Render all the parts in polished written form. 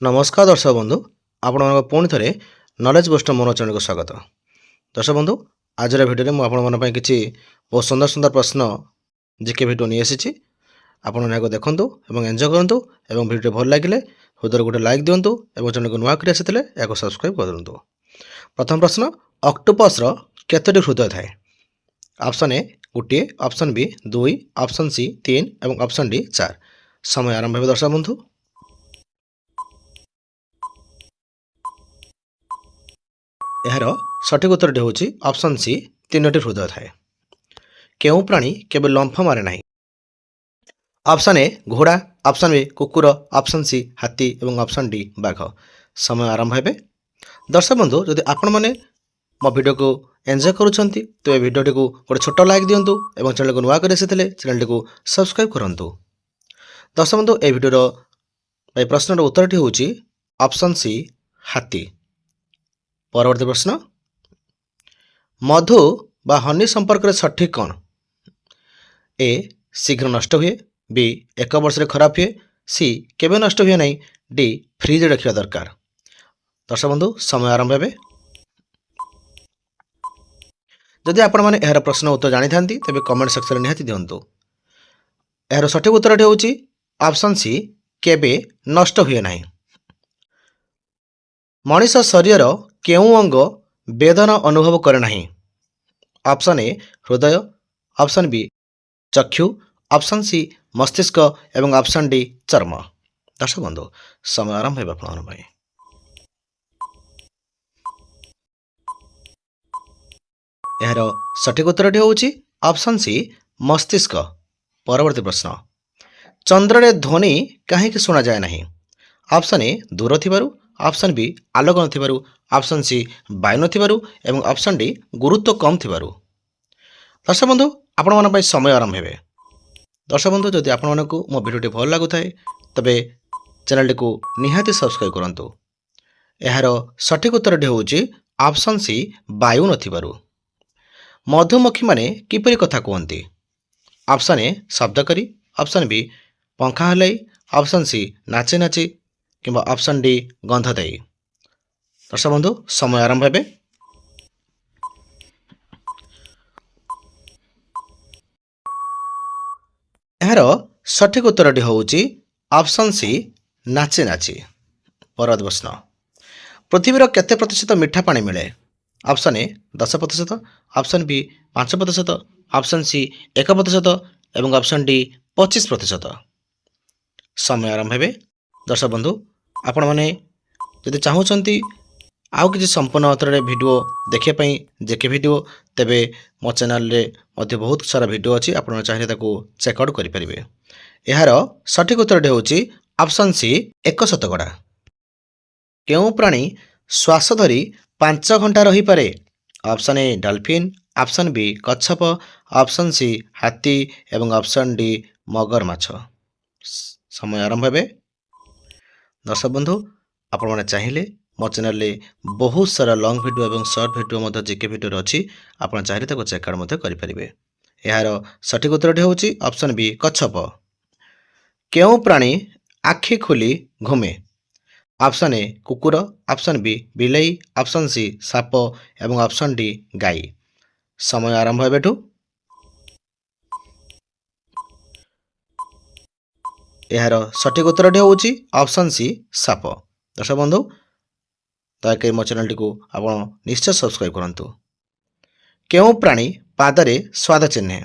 नमस्कार दर्शक बंधु आपण पुणी थे नॉलेज बूस्टर मोर चैनल को स्वागत। दर्शक बंधु आज भिडियो में आपण किसी बहुत सुंदर सुंदर प्रश्न जीके भिडियो नहीं आसी आपण देखूँ और एंजॉय करूँ और भिडियो भल लगे हृदय गोटे लाइक दिंतु और चैनल को नुआ कर या सब्सक्राइब कर दिंतु। प्रथम प्रश्न, ऑक्टोपस केतोटी हृदय थाए? ऑप्शन ए गोटे, ऑप्शन बी 2, ऑप्शन सी 3 और ऑप्शन डी 4। समय आरंभ है दर्शक बंधु। यार सठिक उत्तर हूँ ऑप्शन सी 3टी हृदय थाए। केउ प्राणी केवल लंफ मारे ना? ऑप्शन ए घोड़ा, ऑप्शन बी कुकुर, ऑप्शन सी हाथी और ऑप्शन डी बाघ। समय आरंभ है दर्शक बंधु। जदि आपण मैंने मो वीडियो को एंजॉय करुँच तो ये वीडियो को गोटे छोट लाइक दिंतु और चैनल को नुआ कर चैनल को सब्सक्राइब करूँ। दर्शक बंधु ये वीडियो प्रश्न उत्तर हूँ ऑप्शन सी हाथी। परवर्ती प्रश्न, मधु बा हनी संपर्क में सठिक कौन? ए शीघ्र नष्ट हुए, बी 1 वर्ष खराब हुए, सी केवे नष्ट हुए नहीं, डी फ्रिज रखा दरकार। दर्शक बंधु समय आरंभ है। जदि आपण मैंने यार प्रश्न उत्तर जानी था तेज कमेंट सेक्शन में निहाती दिंतु। यार सठिक उत्तर हूँ ऑप्शन सी केवे नष्ट हुए नहीं। मनीष शरीर केउं अंग वेदना अनुभव करे नहीं? ऑप्शन ए हृदय, ऑप्शन बी चक्षु, ऑप्शन सी मस्तिष्क एवं ऑप्शन डी चर्म। दर्शक बंधु समय आरंभ है आपण भाई। यार सठिक उत्तर हूँ ऑप्शन सी मस्तिष्क। परवर्ती प्रश्न, चंद्र ध्वनि कहीं शुणा जाए नहीं? ऑप्शन ए दूर थिबारु, ऑप्शन बी आलोक नथिबारु, ऑप्शन सी वायु नथिबारु एवं ऑप्शन डी गुरुत्व कम थिबारु। दर्शक बंधु आपण मन समय आरंभ है। दर्शक बंधु जदि आपण मानक मो वीडियो भल लगु थाए तबे चैनल को निहाती सब्सक्राइब करंतु। यार सठिक उत्तर हूँ ऑप्शन सी वायु नथिबारु। मधुमक्खी माने किपरि कथा कहती? ऑप्शन ए शब्द करी, ऑप्शन बी पंखा हलाई, ऑप्शन सी नाचे नाचे कि ऑप्शन डी गंध दे। दर्शक बंधु समय आरंभ है। यार सठिक उत्तर हूँ ऑप्शन सी नाचे नाचे। परवर्ती प्रश्न, पृथ्वीर केते प्रतिशत मीठा पानी मिले? Option A 10%, option B 5%, option C 1% और ऑप्शन डी 25%। समय आरंभ है दर्शक बंधु। आपण मैंने जदि चाहूँगी आउ किसी संपूर्ण मात्रा वीडियो देखापी जेके वीडियो तेबे मो चैनल रे मध्य बहुत सारा वीडियो अच्छी आप चाहिए चेकआउट करेंगे। यार सठिक उत्तर हूँ ऑप्शन सी 1 शतकड़ा। केउं प्राणी श्वास धरी 5 घंटा रही पारे? Option A dolphin, option B कच्छप, ऑप्शन सी हाथी एवं ऑप्शन डी मगरमाछ। समय आरंभ है दर्शक बंधु। आपण मैंने चाहिए मो चैनल रे बहुत सारा लॉन्ग वीडियो और शॉर्ट वीडियो जीके वीडियो अच्छी आप चाहिए चेकआउट करेंगे। यार सठिक उत्तर हूँ ऑप्शन बी कच्छप। केउं प्राणी आखि खोली घूमे? ऑप्शन ए कुकुर, ऑप्शन बी बिलाई, ऑप्शन सी साप एवं ऑप्शन डी गाई। समय आरंभ है बेठू। यार सठिक उत्तर हूँ ऑप्शन सी साप। दर्शक बंधु दयाकोरी मो चैनल को आप निश्चय सब्सक्राइब करंतु। केउं प्राणी पादरे स्वाद चिन्हे?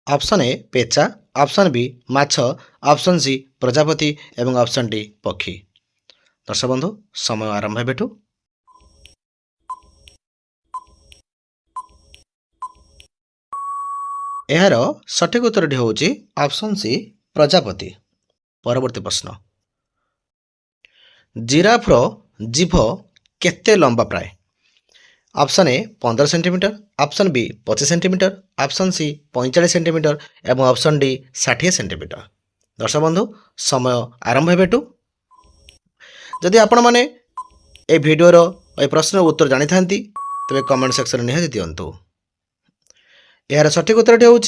ऑप्शन ए पेचा, ऑप्शन बी माछ, ऑप्शन सी प्रजापति एवं ऑप्शन डी पक्षी। दर्शक बंधु समय आरंभ है बेठू। यार सठिक उत्तर हूँ ऑप्शन सी प्रजापति। परवर्ती प्रश्न, जिराफर जीभ केते लंबा प्राय? Option A 15 centimetre, option B 25 centimetre, option C 45 centimetre एवं ऑप्शन डी 60 सेंटीमीटर। दर्शक बंधु समय आरंभ है बेठू। जदि आपण माने ए वीडियोर ए प्रश्न उत्तर जानी था तेज कमेंट सेक्शन निहाती दिंतु। यार सठिक उत्तर हूँ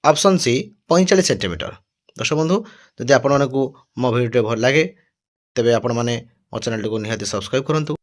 ऑप्शन सी 45 सेंटीमीटर। दर्शक बंधु जदि आपण मानक मो वीडियो भल लगे ତେବେ ଆପଣମାନେ ମୋ ଚ୍ୟାନେଲଟିକୁ ନିହାତି ସବସ୍କ୍ରାଇବ୍ କରନ୍ତୁ।